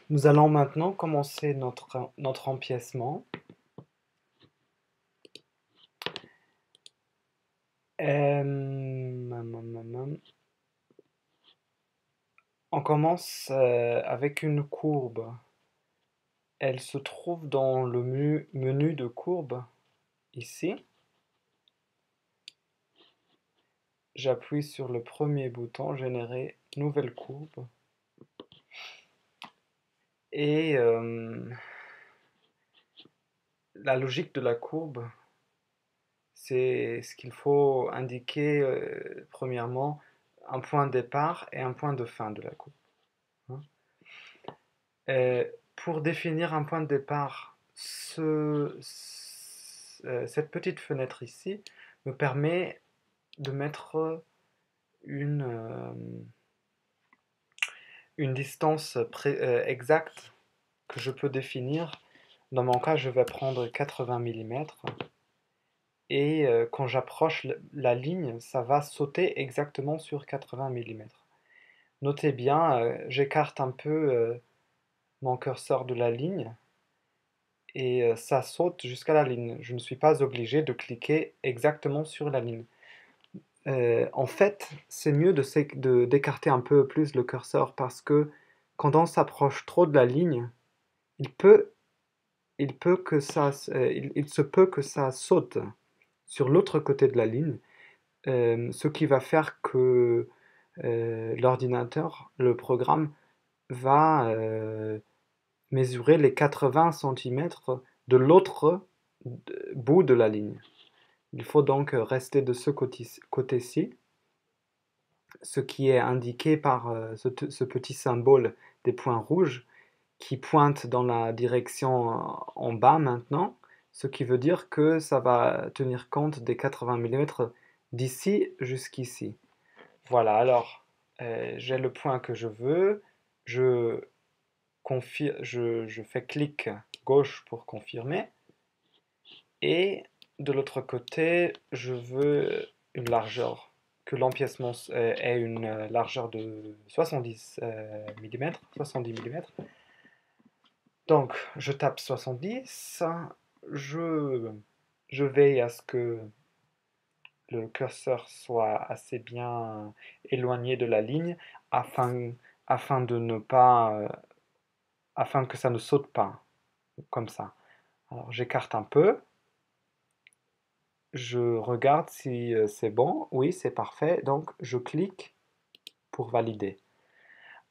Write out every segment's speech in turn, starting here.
Nous allons maintenant commencer notre empiècement. On commence avec une courbe. Elle se trouve dans le menu de courbe, ici. J'appuie sur le premier bouton, générer nouvelle courbe. Et la logique de la courbe, c'est ce qu'il faut indiquer premièrement un point de départ et un point de fin de la courbe. Hein. Pour définir un point de départ, cette petite fenêtre ici me permet de mettre une distance exacte que je peux définir. Dans mon cas, je vais prendre 80 mm. Et quand j'approche la ligne, ça va sauter exactement sur 80 mm. Notez bien, j'écarte un peu mon curseur de la ligne et ça saute jusqu'à la ligne. Je ne suis pas obligé de cliquer exactement sur la ligne. En fait, c'est mieux d'écarter un peu plus le curseur parce que quand on s'approche trop de la ligne, il se peut que ça saute sur l'autre côté de la ligne, ce qui va faire que l'ordinateur, le programme, va mesurer les 80 centimètres de l'autre bout de la ligne. Il faut donc rester de ce côté-ci, ce qui est indiqué par ce petit symbole des points rouges qui pointe dans la direction en bas maintenant, ce qui veut dire que ça va tenir compte des 80 mm d'ici jusqu'ici. Voilà, alors j'ai le point que je veux, je fais clic gauche pour confirmer, et de l'autre côté, je veux une largeur, que l'empiècement ait une largeur de 70 mm, 70 mm. Donc, je tape 70, je veille à ce que le curseur soit assez bien éloigné de la ligne afin, afin de ne pas, afin que ça ne saute pas, comme ça. Alors, j'écarte un peu, je regarde si c'est bon, oui, c'est parfait, donc je clique pour valider.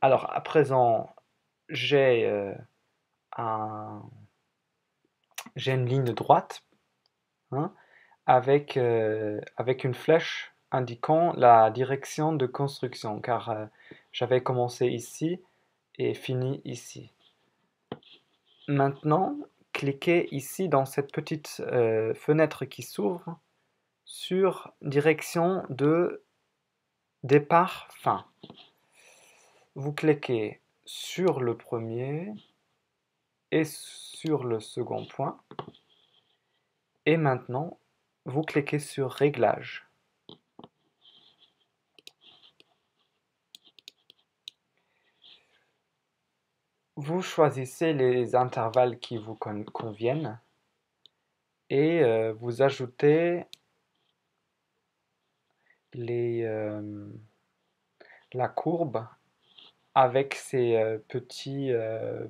Alors, à présent, j'ai une ligne droite, hein, avec une flèche indiquant la direction de construction, car j'avais commencé ici et fini ici. Maintenant, cliquez ici dans cette petite fenêtre qui s'ouvre sur direction de départ-fin. Vous cliquez sur le premier et sur le second point. Et maintenant, vous cliquez sur Réglages. Vous choisissez les intervalles qui vous conviennent et vous ajoutez la courbe avec ces petits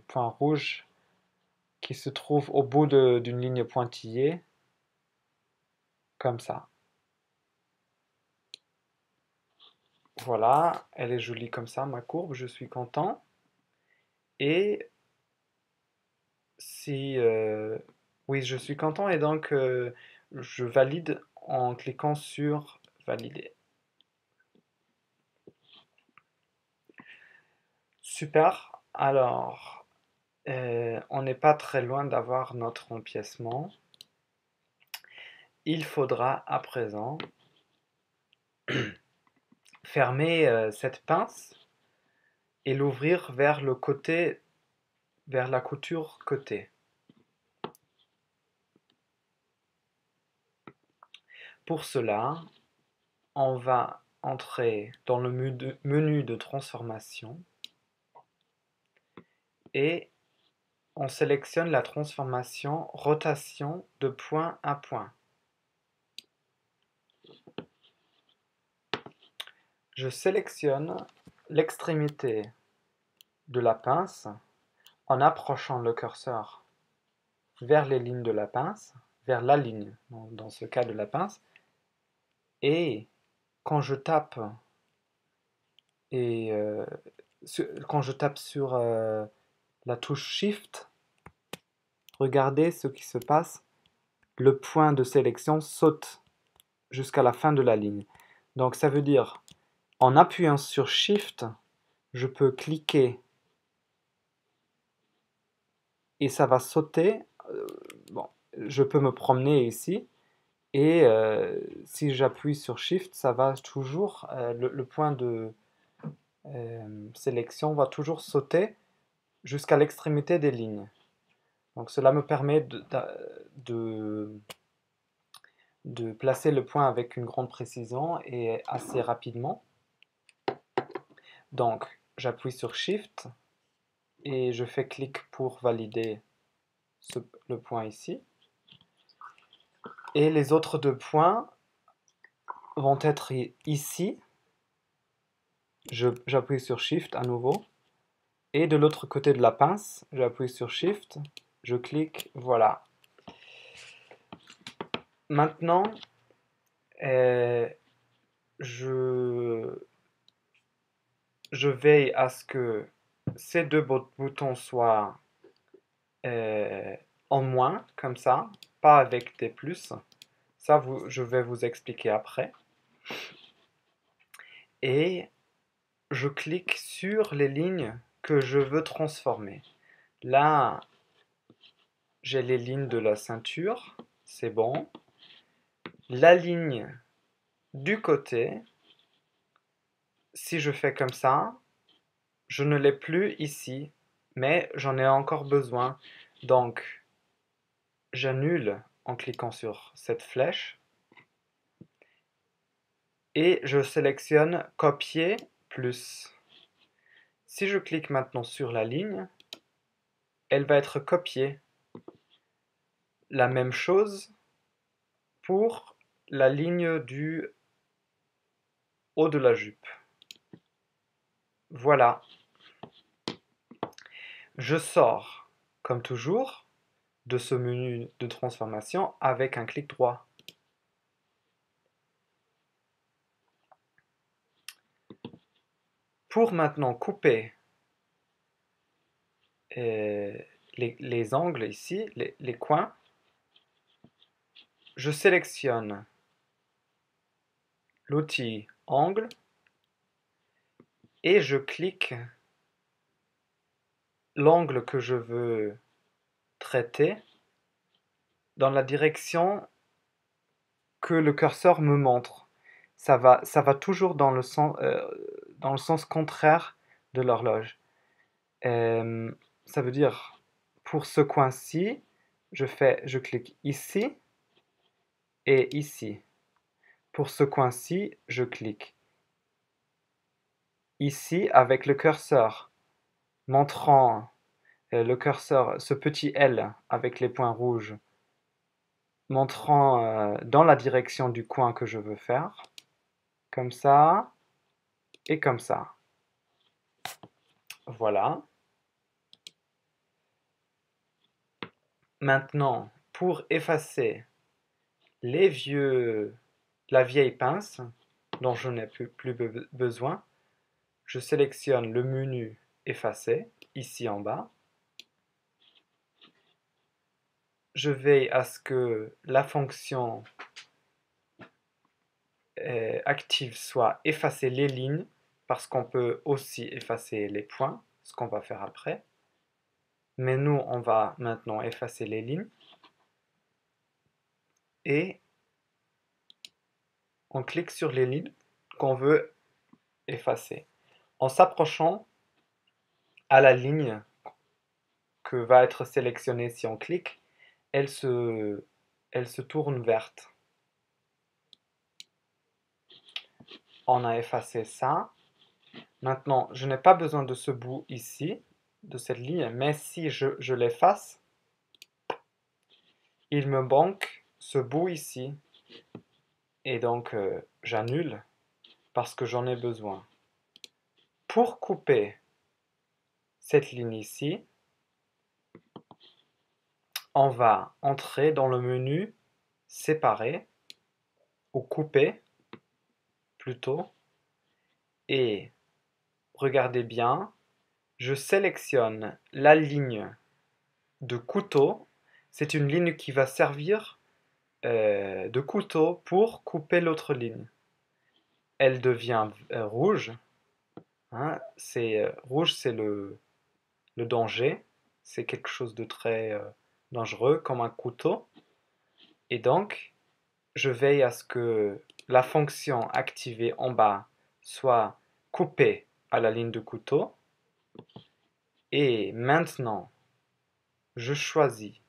points rouges qui se trouvent au bout d'une ligne pointillée, comme ça. Voilà, elle est jolie comme ça, ma courbe, je suis content. Et si... oui, je suis content et donc je valide en cliquant sur Valider. Super, alors on n'est pas très loin d'avoir notre empiècement. Il faudra à présent fermer cette pince et l'ouvrir vers le côté, vers la couture côté. Pour cela, on va entrer dans le menu de transformation et on sélectionne la transformation rotation de point à point. Je sélectionne l'extrémité de la pince en approchant le curseur vers les lignes de la pince, vers la ligne, dans ce cas de la pince, et quand je tape sur la touche Shift, regardez ce qui se passe. Le point de sélection saute jusqu'à la fin de la ligne. Donc ça veut dire, en appuyant sur Shift, je peux cliquer et ça va sauter. Bon, je peux me promener ici et si j'appuie sur Shift, ça va toujours, le point de sélection va toujours sauter jusqu'à l'extrémité des lignes. Donc cela me permet de placer le point avec une grande précision et assez rapidement. Donc j'appuie sur Shift et je fais clic pour valider le point ici. Et les autres deux points vont être ici. J'appuie sur Shift à nouveau. Et de l'autre côté de la pince, j'appuie sur Shift, je clique, voilà. Maintenant, je veille à ce que ces deux boutons soient en moins, comme ça, pas avec des plus. Ça, je vais vous expliquer après. Et je clique sur les lignes que je veux transformer. Là, j'ai les lignes de la ceinture, c'est bon. La ligne du côté, si je fais comme ça, je ne l'ai plus ici, mais j'en ai encore besoin. Donc, j'annule en cliquant sur cette flèche et je sélectionne copier plus. Si je clique maintenant sur la ligne, elle va être copiée. La même chose pour la ligne du haut de la jupe. Voilà. Je sors, comme toujours, de ce menu de transformation avec un clic droit. Pour maintenant couper les angles ici, les coins, je sélectionne l'outil angle et je clique l'angle que je veux traiter dans la direction que le curseur me montre. Ça va toujours dans le sens contraire de l'horloge. Ça veut dire, pour ce coin-ci, je clique ici et ici. Pour ce coin-ci, je clique ici avec le curseur, montrant le curseur, ce petit L avec les points rouges, montrant dans la direction du coin que je veux faire, comme ça et comme ça. Voilà. Maintenant, pour effacer la vieille pince dont je n'ai plus besoin, je sélectionne le menu effacer, ici en bas. Je veille à ce que la fonction active soit effacer les lignes, parce qu'on peut aussi effacer les points, ce qu'on va faire après. Mais nous, on va maintenant effacer les lignes. Et on clique sur les lignes qu'on veut effacer. En s'approchant à la ligne que va être sélectionnée si on clique, elle se tourne verte. On a effacé ça. Maintenant, je n'ai pas besoin de ce bout ici. de cette ligne, mais si je l'efface, il me manque ce bout ici, et donc j'annule parce que j'en ai besoin. Pour couper cette ligne ici, on va entrer dans le menu séparer, ou couper plutôt, et regardez bien, je sélectionne la ligne de couteau. C'est une ligne qui va servir de couteau pour couper l'autre ligne. Elle devient rouge. Hein, rouge, c'est le danger. C'est quelque chose de très dangereux, comme un couteau. Et donc, je veille à ce que la fonction activée en bas soit coupée à la ligne de couteau. Et maintenant, je choisis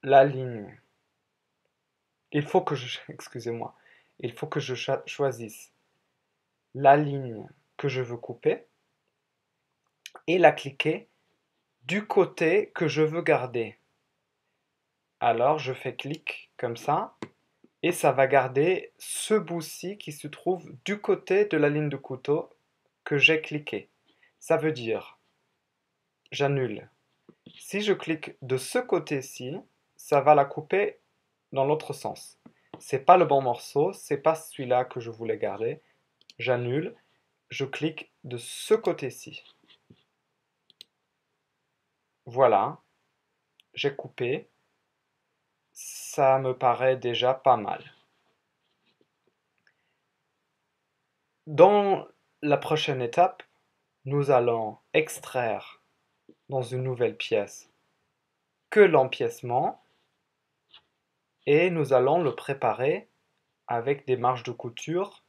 la ligne. Il faut que je, excusez-moi, il faut que je choisisse la ligne que je veux couper et la cliquer du côté que je veux garder. Alors je fais clic comme ça et ça va garder ce bout-ci qui se trouve du côté de la ligne de couteau que j'ai cliqué. Ça veut dire, j'annule. Si je clique de ce côté-ci, ça va la couper dans l'autre sens. C'est pas le bon morceau, c'est pas celui-là que je voulais garder. J'annule, je clique de ce côté-ci. Voilà, j'ai coupé. Ça me paraît déjà pas mal. Dans la prochaine étape, nous allons extraire dans une nouvelle pièce que l'empiècement et nous allons le préparer avec des marges de couture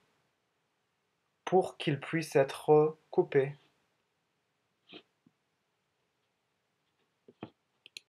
pour qu'il puisse être coupé.